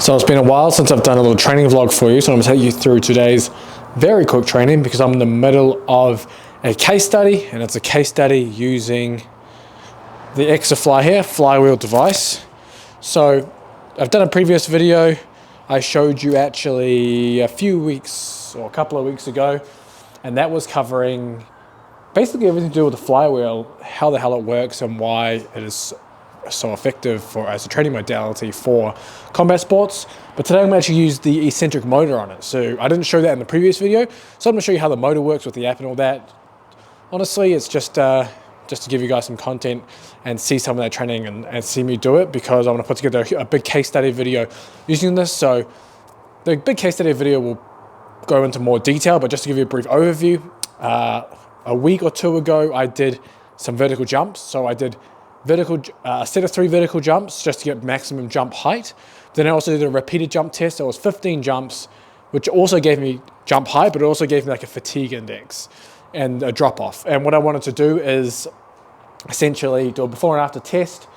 So it's been a while since I've done a little training vlog for you, so I'm going to take you through today's very quick training because I'm in the middle of a case study, and it's a case study using the Exafly here, flywheel device. So I've done a previous video. I showed you actually a few weeks or a couple of weeks ago, and that was covering basically everything to do with the flywheel, how the hell it works and why it is so effective as a training modality for combat sports. But today I'm going to actually use the eccentric motor on it. So I didn't show that in the previous video, so I'm going to show you how the motor works with the app and all that. Honestly, it's just to give you guys some content and see some of that training and see me do it, because I want to put together a big case study video using this. So the big case study video will go into more detail, but just to give you a brief overview, a week or two ago I did some vertical jumps. So I did a set of 3 vertical jumps just to get maximum jump height. Then I also did a repeated jump test. So it was 15 jumps, which also gave me jump height, but it also gave me like a fatigue index and a drop off. And what I wanted to do is essentially do a before and after test.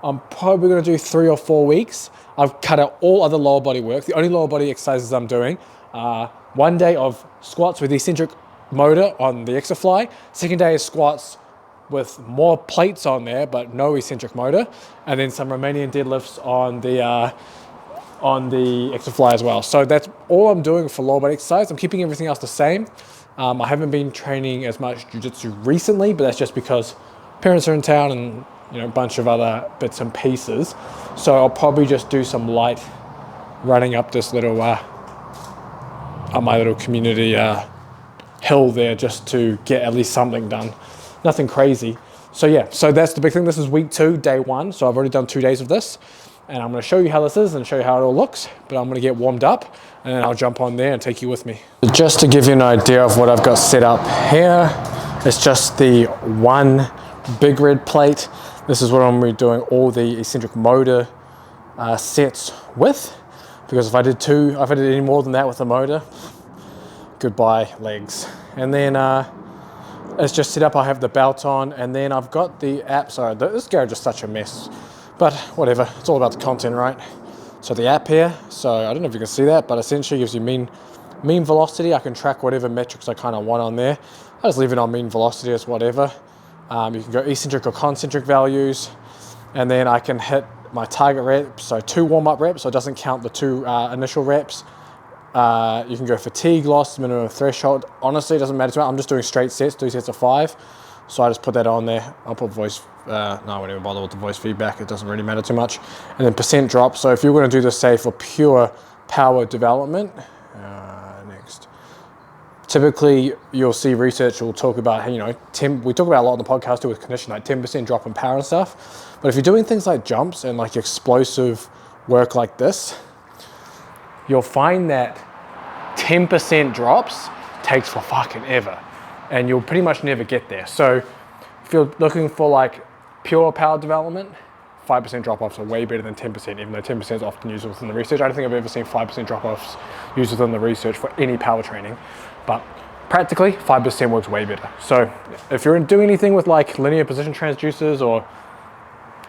I'm probably going to do 3 or 4 weeks. I've cut out all other lower body work. The only lower body exercises I'm doing are 1 day of squats with the eccentric motor on the Exafly. Second day is squats with more plates on there, but no eccentric motor. And then some Romanian deadlifts on the Exafly as well. So that's all I'm doing for lower body exercise. I'm keeping everything else the same. I haven't been training as much jiu-jitsu recently, but that's just because parents are in town and a bunch of other bits and pieces. So I'll probably just do some light running up this little my little community hill there, just to get at least something done. Nothing crazy. So yeah, so that's the big thing. This is week 2, day 1. So I've already done 2 days of this, and I'm going to show you how this is and show you how it all looks. But I'm going to get warmed up and then I'll jump on there and take you with me. Just to give you an idea of what I've got set up here, it's just the one big red plate. This is what I'm going to be doing all the eccentric motor sets with, because if I did any more than that with the motor, goodbye legs. And then it's just set up. I have the belt on, and then I've got the app. Sorry, this garage is such a mess, but whatever, it's all about the content, right? So the app here, so I don't know if you can see that, but essentially gives you mean velocity. I can track whatever metrics I kind of want on there. I just leave it on mean velocity as whatever. You can go eccentric or concentric values, and then I can hit my target reps, so 2 warm-up reps, so it doesn't count the 2 initial reps. You can go fatigue loss, minimum threshold. Honestly, it doesn't matter to me. I'm just doing straight sets, 2 sets of 5. So I just put that on there. I'll put voice, no, I won't even bother with the voice feedback. It doesn't really matter too much. And then percent drop. So if you're going to do this, say, for pure power development, next. Typically, you'll see research will talk about, we talk about a lot on the podcast too with condition, like 10% drop in power and stuff. But if you're doing things like jumps and like explosive work like this, you'll find that 10% drops takes for fucking ever, and you'll pretty much never get there. So if you're looking for like pure power development, 5% drop-offs are way better than 10%, even though 10% is often used within the research. I don't think I've ever seen 5% drop-offs used within the research for any power training, but practically 5% works way better. So if you're doing anything with like linear position transducers or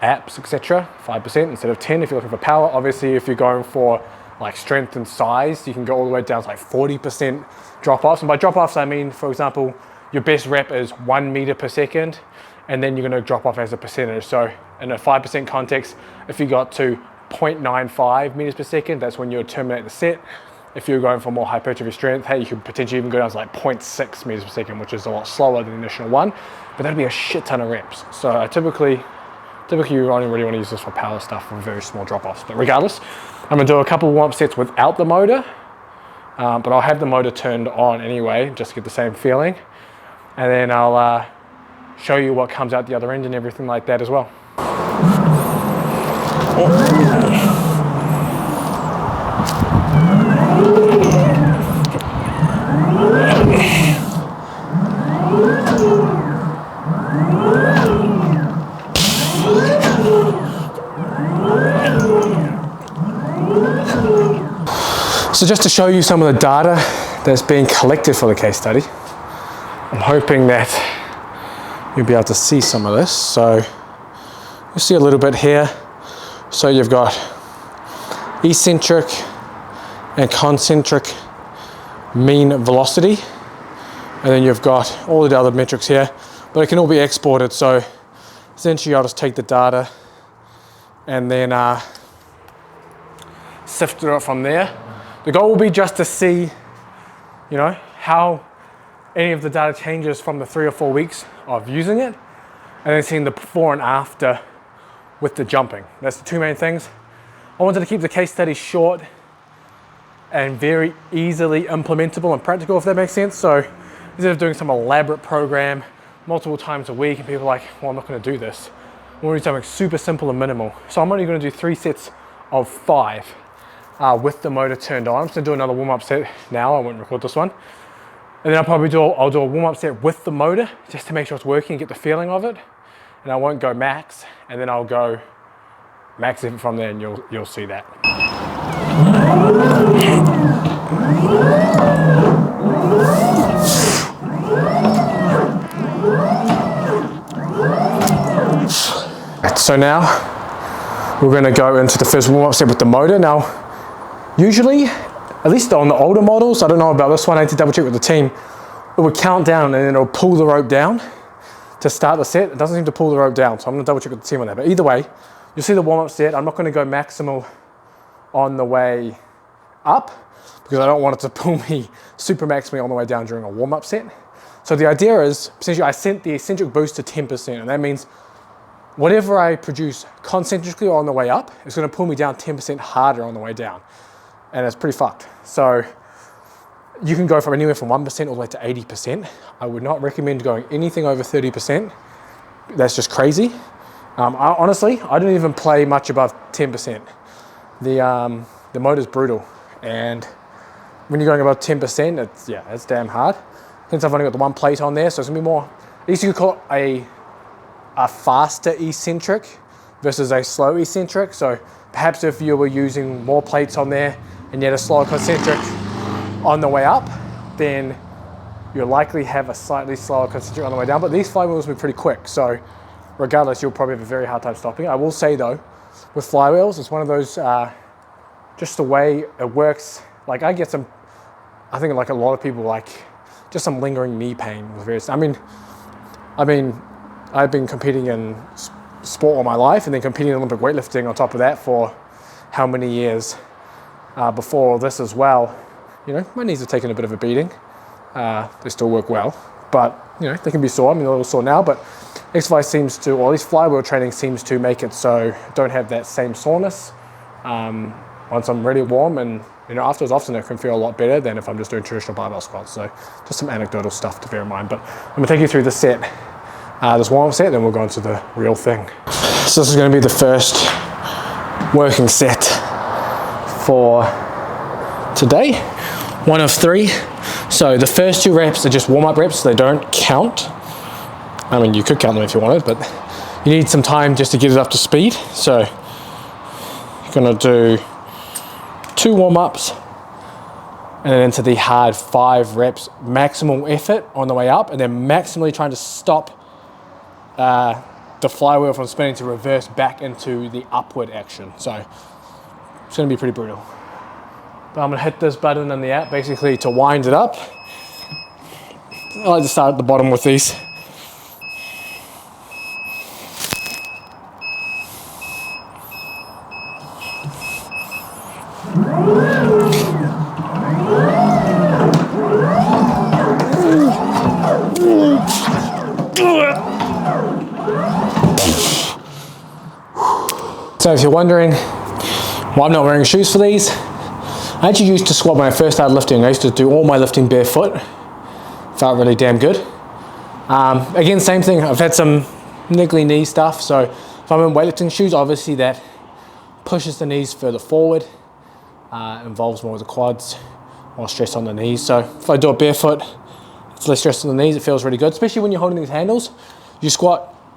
apps, etc., 5% instead of 10 if you're looking for power. Obviously, if you're going for like strength and size, you can go all the way down to like 40% drop-offs. And by drop-offs, I mean, for example, your best rep is 1 meter per second, and then you're going to drop off as a percentage. So in a 5% context, if you got to 0.95 meters per second, that's when you would terminate the set. If you're going for more hypertrophy strength, hey, you could potentially even go down to like 0.6 meters per second, which is a lot slower than the initial one, but that'd be a shit ton of reps. So I typically you only really want to use this for power stuff for very small drop-offs. But regardless, I'm going to do a couple of warm-up sets without the motor, but I'll have the motor turned on anyway, just to get the same feeling. And then I'll show you what comes out the other end and everything like that as well. So just to show you some of the data that's being collected for the case study, I'm hoping that you'll be able to see some of this. So you'll see a little bit here. So you've got eccentric and concentric mean velocity, and then you've got all the other metrics here, but it can all be exported. So essentially I'll just take the data and then sift through it from there. The goal will be just to see, you know, how any of the data changes from the 3 or 4 weeks of using it, and then seeing the before and after with the jumping. That's the two main things. I wanted to keep the case study short and very easily implementable and practical, if that makes sense. So instead of doing some elaborate program multiple times a week and people are like, well, I'm not going to do this, I'm going to do something super simple and minimal. So I'm only going to do 3 sets of 5 with the motor turned on. I'm just going to do another warm-up set now. I won't record this one. And then I'll do a warm-up set with the motor just to make sure it's working and get the feeling of it. And I won't go max, and then I'll go max effort from there, and you'll see that. So now we're going to go into the first warm-up set with the motor. Now, usually, at least on the older models, I don't know about this one, I need to double check with the team, it would count down and then it'll pull the rope down to start the set. It doesn't seem to pull the rope down, so I'm going to double check with the team on that. But either way, you'll see the warm-up set. I'm not going to go maximal on the way up because I don't want it to pull me super maximally on the way down during a warm-up set. So the idea is, essentially, I set the eccentric boost to 10%, and that means whatever I produce concentrically on the way up is going to pull me down 10% harder on the way down. And it's pretty fucked. So you can go from anywhere from 1% all the way to 80%. I would not recommend going anything over 30%. That's just crazy. Honestly, I don't even play much above 10%. The motor's brutal. And when you're going above 10%, it's damn hard. Hence I've only got the one plate on there, so it's gonna be more, at least you could call it a faster eccentric versus a slow eccentric. So perhaps if you were using more plates on there and you had a slower concentric on the way up, then you'll likely have a slightly slower concentric on the way down, but these flywheels will be pretty quick. So regardless, you'll probably have a very hard time stopping. I will say though, with flywheels, it's one of those, just the way it works. Like I get some, I think like a lot of people, like just some lingering knee pain with various, I mean, I've been competing in sport all my life and then competing in Olympic weightlifting on top of that for how many years before all this as well. You know, my knees have taken a bit of a beating. They still work well, but you know, they can be sore. I mean, a little sore now, but exercise seems to, or at least flywheel training seems to make it so I don't have that same soreness once I'm really warm, and you know, afterwards often it can feel a lot better than if I'm just doing traditional barbell squats. So just some anecdotal stuff to bear in mind, but I'm gonna take you through this set, this warm-up set, then we'll go into the real thing. So this is gonna be the first working set for today. 1 of 3. So the first 2 reps are just warm-up reps, so they don't count. I mean, you could count them if you wanted, but you need some time just to get it up to speed. So you're gonna do 2 warm-ups and then into the hard 5 reps, maximal effort on the way up, and then maximally trying to stop the flywheel from spinning to reverse back into the upward action. So it's gonna be pretty brutal. But I'm gonna hit this button in the app basically to wind it up. I like to start at the bottom with these. So if you're wondering why I'm not wearing shoes for these, I actually used to squat when I first started lifting. I used to do all my lifting barefoot. Felt really damn good. Again, same thing. I've had some niggly knee stuff. So if I'm in weightlifting shoes, obviously that pushes the knees further forward. Involves more of the quads, more stress on the knees. So if I do it barefoot, it's less stress on the knees. It feels really good, especially when you're holding these handles. You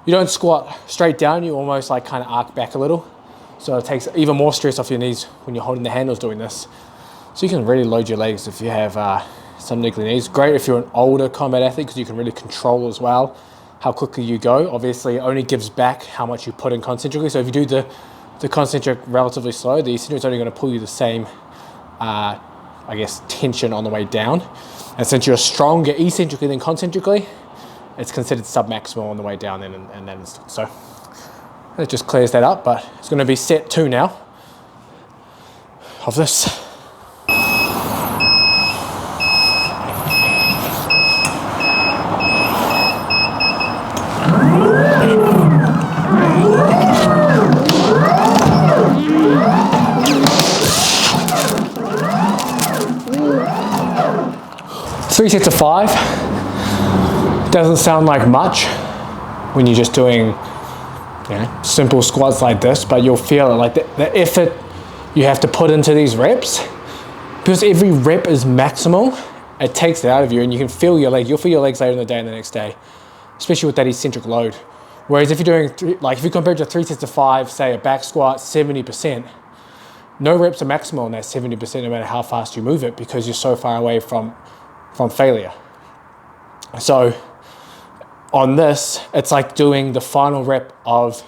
don't squat straight down. You almost like kind of arc back a little. So it takes even more stress off your knees when you're holding the handles doing this. So you can really load your legs if you have some niggly knees. Great if you're an older combat athlete because you can really control as well how quickly you go. Obviously, it only gives back how much you put in concentrically. So if you do the the concentric relatively slow, the eccentric is only going to pull you the same, I guess, tension on the way down. And since you're stronger eccentrically than concentrically, it's considered submaximal on the way down in that instance. So it just clears that up, but it's going to be set 2 now of this. Three sets of 5 doesn't sound like much when you're just doing, simple squats like this, but you'll feel it, like the effort you have to put into these reps, because every rep is maximal. It takes it out of you, and you can feel your leg. You'll feel your legs later in the day and the next day, especially with that eccentric load. Whereas if you're doing if you compare it to 3 sets of 5, say a back squat 70%, no reps are maximal in that 70%, no matter how fast you move it, because you're so far away from failure. So on this, it's like doing the final rep of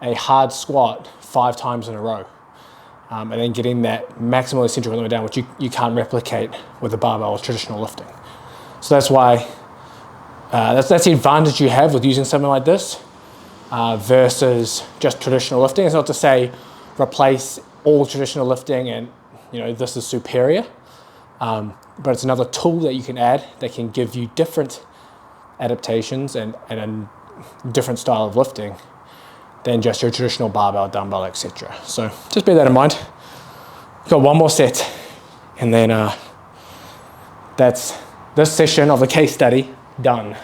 a hard squat 5 times in a row, and then getting that maximal eccentric all the way down, which you can't replicate with a barbell or traditional lifting. So that's why that's the advantage you have with using something like this versus just traditional lifting. It's not to say replace all traditional lifting and this is superior. But it's another tool that you can add that can give you different adaptations and a different style of lifting than just your traditional barbell, dumbbell, etc. So just bear that in mind. We've got one more set, and then that's this session of the case study done.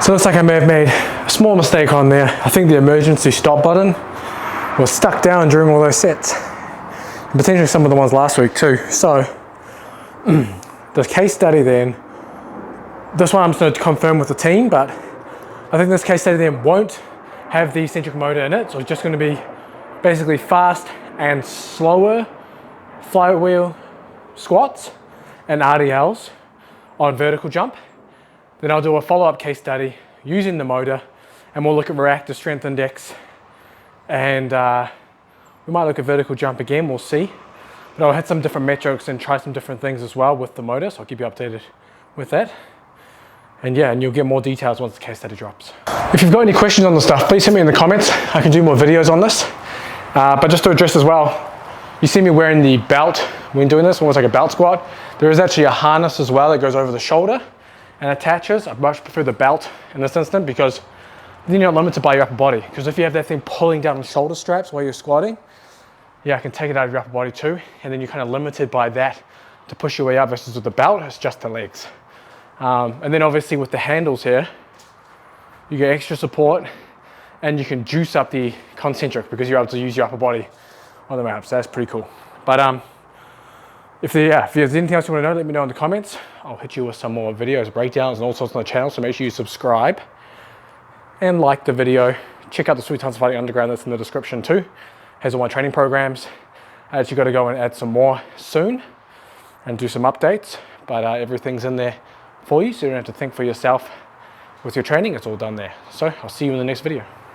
So it looks like I may have made a small mistake on there. I think the emergency stop button was stuck down during all those sets, and potentially some of the ones last week too. So the case study then, this one I'm just going to confirm with the team, but I think this case study then won't have the eccentric motor in it. So it's just going to be basically fast and slower flywheel squats and RDLs on vertical jump. Then I'll do a follow-up case study using the motor, and we'll look at reactive strength index, and we might look at vertical jump again, we'll see. But I'll hit some different metrics and try some different things as well with the motor, so I'll keep you updated with that. And yeah, and you'll get more details once the case study drops. If you've got any questions on the stuff, please hit me in the comments. I can do more videos on this. But just to address as well, you see me wearing the belt when doing this, almost like a belt squat. There is actually a harness as well that goes over the shoulder and attaches. I much prefer the belt in this instant, because then you're not limited by your upper body. Because if you have that thing pulling down on shoulder straps while you're squatting, yeah, I can take it out of your upper body too, and then you're kind of limited by that to push your way up, versus with the belt, it's just the legs. And then obviously with the handles here, you get extra support, and you can juice up the concentric because you're able to use your upper body on the way up, so that's pretty cool. But if there's anything else you want to know, let me know in the comments. I'll hit you with some more videos, breakdowns, and all sorts on the channel, so make sure you subscribe and like the video. Check out the Sweet Tons Fighting Underground, that's in the description too. Has all my training programs. I actually got to go and add some more soon and do some updates, but everything's in there for you, so you don't have to think for yourself with your training. It's all done there. So I'll see you in the next video.